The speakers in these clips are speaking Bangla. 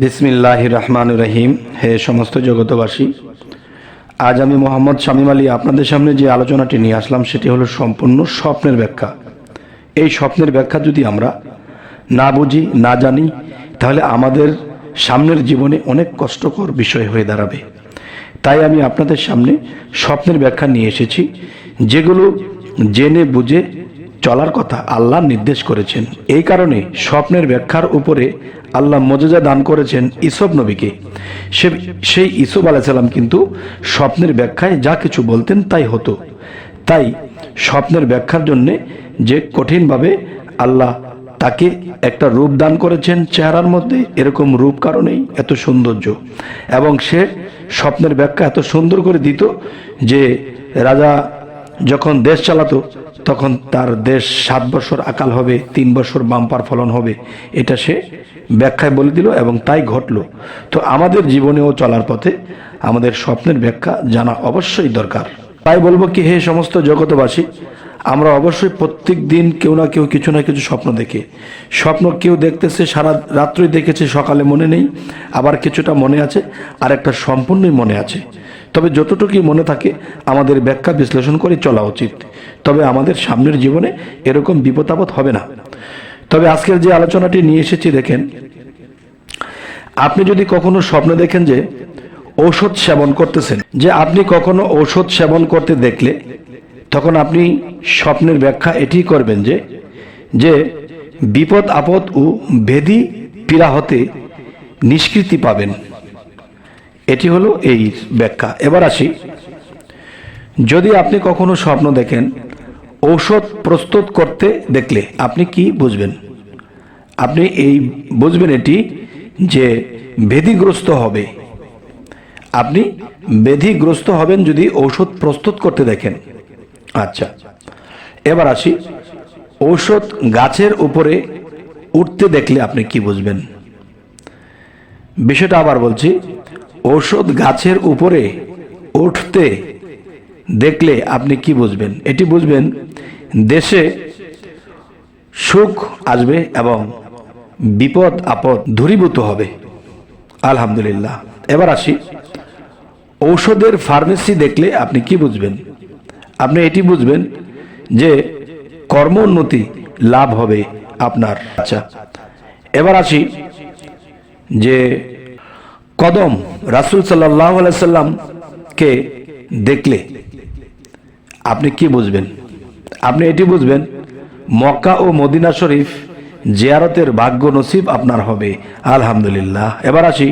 বিসমিল্লাহির রহমানির রহিম। হে সমস্ত জগতবাসী, আজ আমি মোহাম্মদ শামীম আলী আপনাদের সামনে যে আলোচনাটি নিয়ে আসলাম সেটি হলো সম্পূর্ণ স্বপ্নের ব্যাখ্যা। এই স্বপ্নের ব্যাখ্যা যদি আমরা না বুঝি, না জানি, তাহলে আমাদের সামনের জীবনে অনেক কষ্টকর বিষয় হয়ে দাঁড়াবে। তাই আমি আপনাদের সামনে স্বপ্নের ব্যাখ্যা নিয়ে এসেছি, যেগুলো জেনে বুঝে চলার কথা আল্লাহ নির্দেশ করেছেন। এই কারণে স্বপ্নের ব্যাখ্যার উপরে আল্লাহ মজেজা দান করেছেন ইসব নবীকে। সেই ইসব আলাইহিস সালাম কিন্তু স্বপ্নের ব্যাখ্যায় যা কিছু বলতেন তাই হতো। তাই স্বপ্নের ব্যাখ্যার জন্যে যে কঠিনভাবে আল্লাহ তাকে একটা রূপ দান করেছেন, চেহারার মধ্যে এরকম রূপ কারণেই এত সৌন্দর্য, এবং সে স্বপ্নের ব্যাখ্যা এত সুন্দর করে দিত যে রাজা যখন দেশ চালাতো তখন তার দেশ 7 বছর আকাল হবে, 3 বছর বাম্পার ফলন হবে, এটা সে ব্যাখ্যায় বলে দিল এবং তাই ঘটলো। তো আমাদের জীবনেও চলার পথে আমাদের স্বপ্নের ব্যাখ্যা জানা অবশ্যই দরকার। তাই বলবো কি, হে সমস্ত জগতবাসী, আমরা অবশ্যই প্রত্যেক দিন কেউ না কেউ কিছু না কিছু স্বপ্ন দেখি। স্বপ্ন কেউ দেখতেছে সারা রাত্রই দেখেছে, সকালে মনে নেই, আবার কিছুটা মনে আছে, আর একটা সম্পূর্ণই মনে আছে। তবে যতটুকুই মনে থাকে আমাদের ব্যাখ্যা বিশ্লেষণ করে চলা উচিত, তবে আমাদের সামনের জীবনে এরকম বিপদ আপদ হবে না। তবে আজকের যে আলোচনাটি নিয়ে এসেছি, দেখেন, আপনি যদি কখনো স্বপ্ন দেখেন যে ঔষধ সেবন করতেছেন, যে আপনি কখনো ঔষধ সেবন করতে দেখলে, তখন আপনি স্বপ্নের ব্যাখ্যা এটি করবেন যে বিপদ আপদ ও ব্যাধি পীড়া হতে নিষ্কৃতি পাবেন। এটি হলো এই ব্যাখ্যা। এবার আসি, যদি আপনি কখনো স্বপ্ন দেখেন ঔষধ প্রস্তুত করতে দেখলে আপনি কি বুঝবেন? আপনি এই বুঝবেন এটি যে ব্যাধিগ্রস্ত হবে। আপনি ব্যাধিগ্রস্ত হবেন যদি ঔষধ প্রস্তুত করতে দেখেন। আচ্ছা, এবার আসি, ঔষধ গাছের উপরে উঠতে দেখলে আপনি কি বুঝবেন? বিষয়টা আবার বলছি, ঔষধ গাছের উপরে উঠতে দেখলে আপনি কি বুঝবেন? এটি বুঝবেন দেশে সুখ আসবে এবং বিপদ আপদ দূরীভূত হবে। আলহামদুলিল্লাহ। এবার আসি, ঔষধের ফার্মেসি দেখলে আপনি কি বুঝবেন? আপনি এটি বুঝবেন যে কর্মোন্নতি লাভ হবে আপনার। আচ্ছা, এবার আসি যে কদম রাসূল সাল্লাল্লাহু আলাইহি সাল্লামকে দেখলে আপনি কি বুঝবেন? আপনি এটি বুঝবেন মক্কা ও মদিনা শরীফ জিয়ারতের ভাগ্য নসিব আপনার হবে। আলহামদুলিল্লাহ। এবার আসি,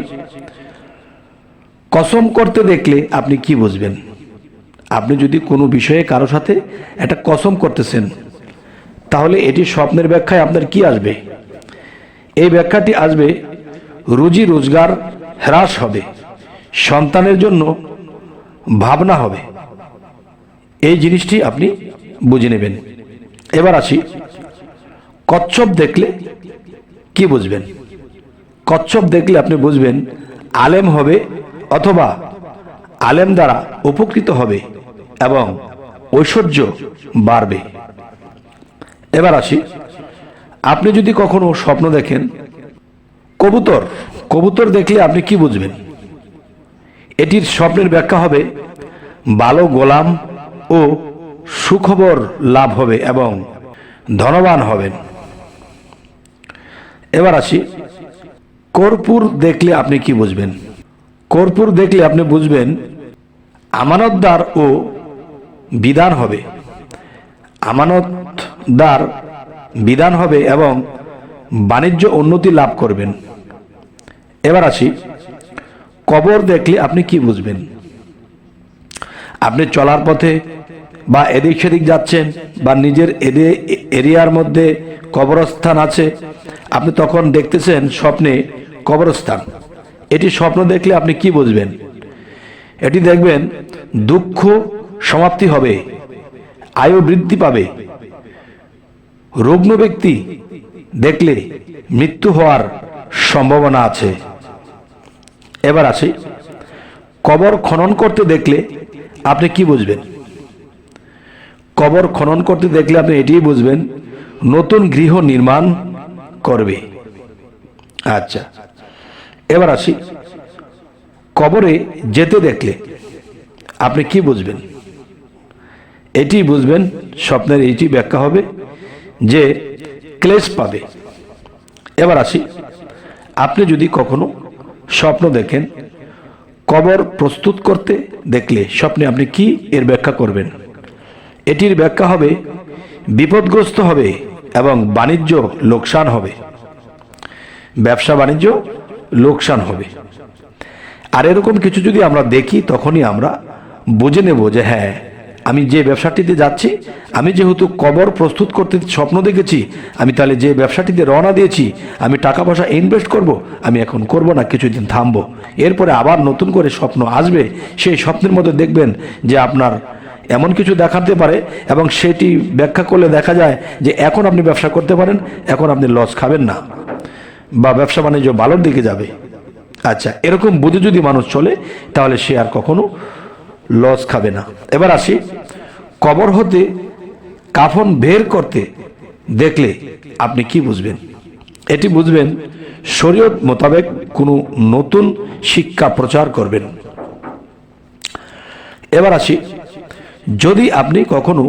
কসম করতে দেখলে আপনি কি বুঝবেন? আপনি যদি কোনো বিষয়ে কারো সাথে একটা কসম করতেছেন, তাহলে এটি স্বপ্নের ব্যাখ্যায় আপনার কি আসবে? এই ব্যাখ্যাটি আসবে রুজি রোজগার হ্রাস হবে, সন্তানের জন্য ভাবনা হবে। এই জিনিসটি আপনি বুঝে নেবেন। এবার আসি, কচ্ছপ দেখলে কি বুঝবেন? কচ্ছপ দেখলে আপনি বুঝবেন আলেম হবে অথবা আলেম দ্বারা উপকৃত হবে এবং ঐশ্বর্য বাড়বে। এবার আসি, আপনি যদি কখনো স্বপ্ন দেখেন কবুতর, কবুতর দেখলে আপনি কি বুঝবেন? এটির স্বপ্নের ব্যাখ্যা হবে ভালো গোলাম ও সুখবর লাভ হবে এবং ধনবান হবেন। এবার আসি, কর্পূর দেখলে আপনি কি বুঝবেন? কর্পূর দেখলে আপনি বুঝবেন আমানতদার ও বিধান হবে, আমানতদার বিধান হবে এবং বাণিজ্য উন্নতি লাভ করবেন। এবার আসি, কবর দেখলে আপনি কি বুঝবেন? আপনি চলার পথে বা এদিক সেদিক যাচ্ছেন বা নিজের এরিয়ার মধ্যে কবরস্থান আছে, আপনি তখন দেখতেছেন স্বপ্নে কবরস্থান। এটি স্বপ্ন দেখলে আপনি কি বুঝবেন? এটি দেখবেন দুঃখ সমাপ্তি হবে, আয়ু বৃদ্ধি পাবে। রুগ্ন ব্যক্তি দেখলে মৃত্যু হওয়ার সম্ভাবনা আছে। এবার আসি, কবর খনন করতে দেখলে আপনি কি বুঝবেন? কবর খনন করতে দেখলে আপনি এটিই বুঝবেন নতুন গৃহ নির্মাণ করবে। আচ্ছা, এবার আসি, কবরে যেতে দেখলে আপনি কি বুঝবেন? এটি বুঝবেন, স্বপ্নের এইটি ব্যাখ্যা হবে যে ক্লেশ পাবে। এবার আসি, আপনি যদি কখনো স্বপ্ন দেখেন কবর প্রস্তুত করতে দেখলে স্বপ্নে আপনি কি এর ব্যাখ্যা করবেন? এটির ব্যাখ্যা হবে বিপদগ্রস্ত হবে এবং বাণিজ্য লোকসান হবে, ব্যবসা বাণিজ্য লোকসান হবে। আর এরকম কিছু যদি আমরা দেখি তখনই আমরা বুঝে নেব যে হ্যাঁ, আমি যে ব্যবসাটিতে যাচ্ছি, আমি যেহেতু কবর প্রস্তুত করতে স্বপ্ন দেখেছি, আমি তাহলে যে ব্যবসাটিতে রওনা দিয়েছি, আমি টাকা পয়সা ইনভেস্ট করব, আমি এখন করব না, কিছুদিন থামবো, এরপরে আবার নতুন করে স্বপ্ন আসবে। সেই স্বপ্নের মধ্যে দেখবেন যে আপনার এমন কিছু দেখাতে পারে এবং সেটি ব্যাখ্যা করলে দেখা যায় যে এখন আপনি ব্যবসা করতে পারেন, এখন আপনি লস খাবেন না বা ব্যবসা বাণিজ্য ভালোর দিকে যাবে। আচ্ছা, এরকম বুঝে যদি মানুষ চলে তাহলে সে আর কখনো লস খাবে না। এবার আসি, কবর হতে কাফন বের করতে দেখলে আপনি কি বুঝবেন? এটি বুঝবেন শরীয়ত মোতাবেক কোনো নতুন শিক্ষা প্রচার করবেন। এবার আসি, যদি আপনি কখনো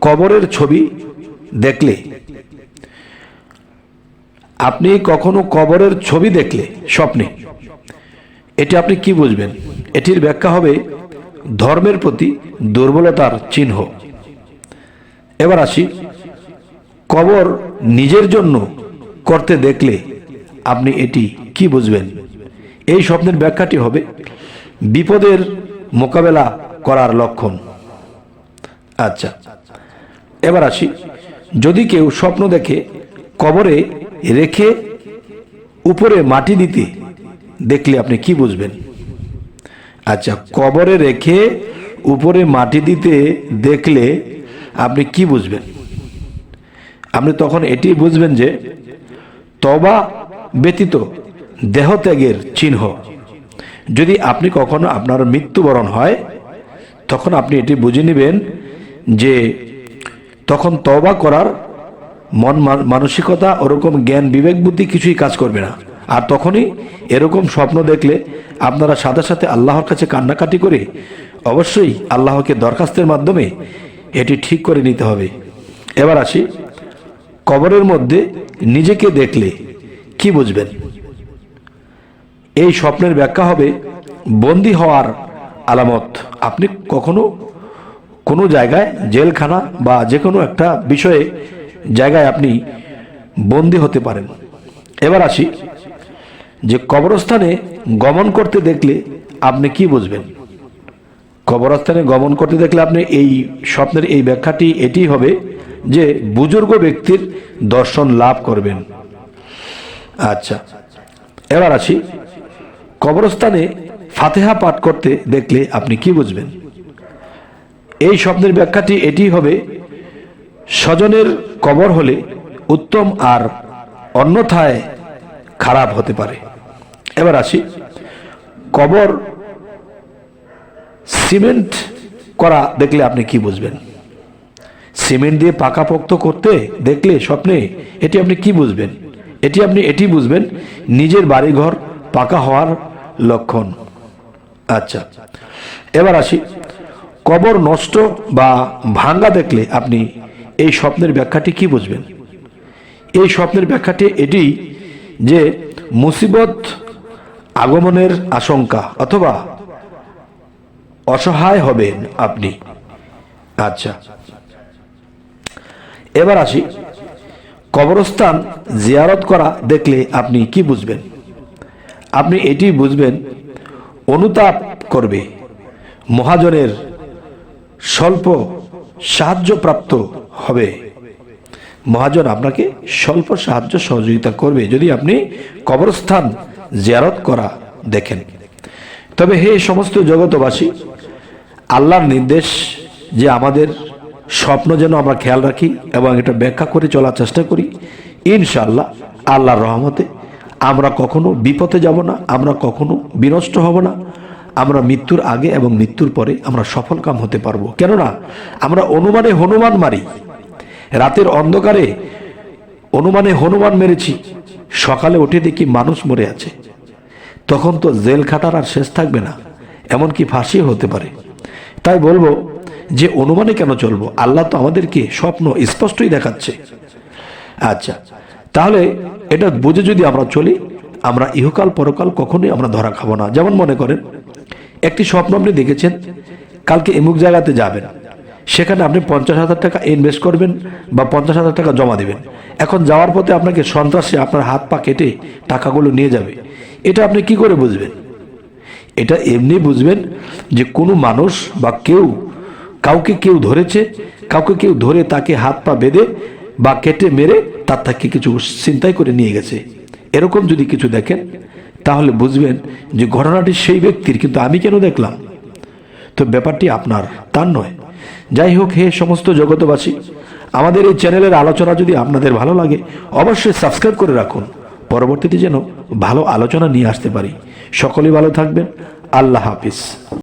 কবরের ছবি দেখলে, আপনি কখনো কবরের ছবি দেখলে স্বপ্নে, এটি আপনি কি বুঝবেন? এটির ব্যাখ্যা হবে ধর্মের প্রতি দুর্বলতার চিহ্ন। এবার আসি, কবর নিজের জন্য করতে দেখলে আপনি এটি কি বুঝবেন? এই স্বপ্নের ব্যাখ্যাটি হবে বিপদের মোকাবেলা করার লক্ষণ। আচ্ছা, এবার আসি, যদি কেউ স্বপ্ন দেখে কবরে রেখে উপরে মাটি দিতে দেখলে আপনি কি বুঝবেন? আচ্ছা, কবরে রেখে উপরে মাটি দিতে দেখলে আপনি কি বুঝবেন? আপনি তখন এটি বুঝবেন যে তওবা ব্যতীত দেহত্যাগের চিহ্ন। যদি আপনি কখনো আপনার মৃত্যুবরণ হয় তখন আপনি এটি বুঝে নেবেন যে তখন তওবা করার মন মানসিকতা, ওরকম জ্ঞান বিবেক বুদ্ধি কিছুই কাজ করবে না। আর তখনই এরকম স্বপ্ন দেখলে আপনারা সাথে সাথে আল্লাহর কাছে কান্নাকাটি করে অবশ্যই আল্লাহকে দরখাস্তের মাধ্যমে এটি ঠিক করে নিতে হবে। এবার আসি, কবরের মধ্যে নিজেকে দেখলে কি বুঝবেন? এই স্বপ্নের ব্যাখ্যা হবে বন্দী হওয়ার আলামত। আপনি কখনো কোনো জায়গায়, জেলখানা বা যে কোনো একটা বিষয়ে জায়গায় আপনি বন্দী হতে পারেন। এবার আসি, যে কবরস্থানে গমন করতে দেখলে আপনি কি বুঝবেন? কবরস্থানে গমন করতে দেখলে আপনি এই স্বপ্নের এই ব্যাখ্যাটি এটি হবে যে বুজুর্গ ব্যক্তির দর্শন লাভ করবেন। আচ্ছা, এবার আসি, কবরস্থানে ফাতিহা পাঠ করতে দেখলে আপনি কি বুঝবেন? এই স্বপ্নের ব্যাখ্যাটি এটি হবে স্বজনের কবর হলে উত্তম আর অন্যথায় খারাপ হতে পারে। এবার আসি, কবর সিমেন্ট করা দেখলে আপনি কি বুঝবেন? সিমেন্ট দিয়ে পাকাপোক্ত করতে দেখলে স্বপ্নে এটি আপনি কি বুঝবেন? এটি বুঝবেন নিজের বাড়িঘর পাকা হওয়ার লক্ষণ। আচ্ছা, এবার আসি, কবর নষ্ট বা ভাঙ্গা দেখলে আপনি এই স্বপ্নের ব্যাখ্যাটি কি বুঝবেন? এই স্বপ্নের ব্যাখ্যাটি এটি যে মুসিবত আগমনের আশঙ্কা অথবা অসহায় হবেন আপনি। আচ্ছা, এবার আসি, কবরস্থান জিয়ারত করা দেখলে আপনি কি বুঝবেন? আপনি এটি বুঝবেন অনুতাপ করবে, মহাজনের স্বল্প সাহায্যপ্রাপ্ত হবে। মহাজন আপনাকে স্বল্প সাহায্য সহযোগিতা করবে যদি আপনি কবরস্থান জিয়ারত করা দেখেন। তবে হে সমস্ত জগতবাসী, আল্লাহর নির্দেশ যে আমাদের স্বপ্ন যেন আমরা খেয়াল রাখি এবং এটা ব্যাখ্যা করে চলার চেষ্টা করি। ইনশাআল্লাহ আল্লাহর রহমতে আমরা কখনো বিপদে যাব না, আমরা কখনো বিনষ্ট হব না। আমরা মৃত্যুর আগে এবং মৃত্যুর পরে আমরা সফল কাম হতে পারবো। কেননা আমরা অনুমানে হনুমান মারি, রাতের অন্ধকারে অনুমানে হনুমান মেরেছি, সকালে উঠে দেখি মানুষ মরে আছে। তখন তো জেল খাটার আর শেষ থাকবে না, এমনকি ফাঁসি হতে পারে। তাই বলবো যে অনুমানে কেন চলবো, আল্লাহ তো আমাদেরকে স্বপ্ন স্পষ্টই দেখাচ্ছে। আচ্ছা, তাহলে এটা বুঝে যদি আমরা চলি, আমরা ইহকাল পরকাল কখনোই আমরা ধরা খাবো না। যেমন মনে করেন একটি স্বপ্ন আপনি দেখেছেন, কালকে এমুক জায়গাতে যাবেন, সেখানে আপনি 50,000 টাকা ইনভেস্ট করবেন বা 50,000 টাকা জমা দিবেন। এখন যাওয়ার পথে আপনাকে সন্ত্রাসী আপনার হাত পা কেটে টাকাগুলো নিয়ে যাবে। এটা আপনি কি করে বুঝবেন? এটা এমনি বুঝবেন যে কোনো মানুষ বা কাউকে কেউ ধরেছে, কাউকে কেউ ধরে তাকে হাত পা বেঁধে বা কেটে মেরে তার থেকে কিছু ছিনতাই করে নিয়ে গেছে। এরকম যদি কিছু দেখেন তাহলে বুঝবেন যে ঘটনাটি সেই ব্যক্তির, কিন্তু আমি কেন দেখলাম? তো ব্যাপারটি আপনার, তার নয়। যাই হোক, হে সমস্ত জগতবাসী, আমাদের এই চ্যানেলের আলোচনা যদি আপনাদের ভালো লাগে অবশ্যই সাবস্ক্রাইব করে রাখুন, পরবর্তীতে যেন ভালো আলোচনা নিয়ে আসতে পারি। সকলেই ভালো থাকবেন। আল্লাহ হাফিজ।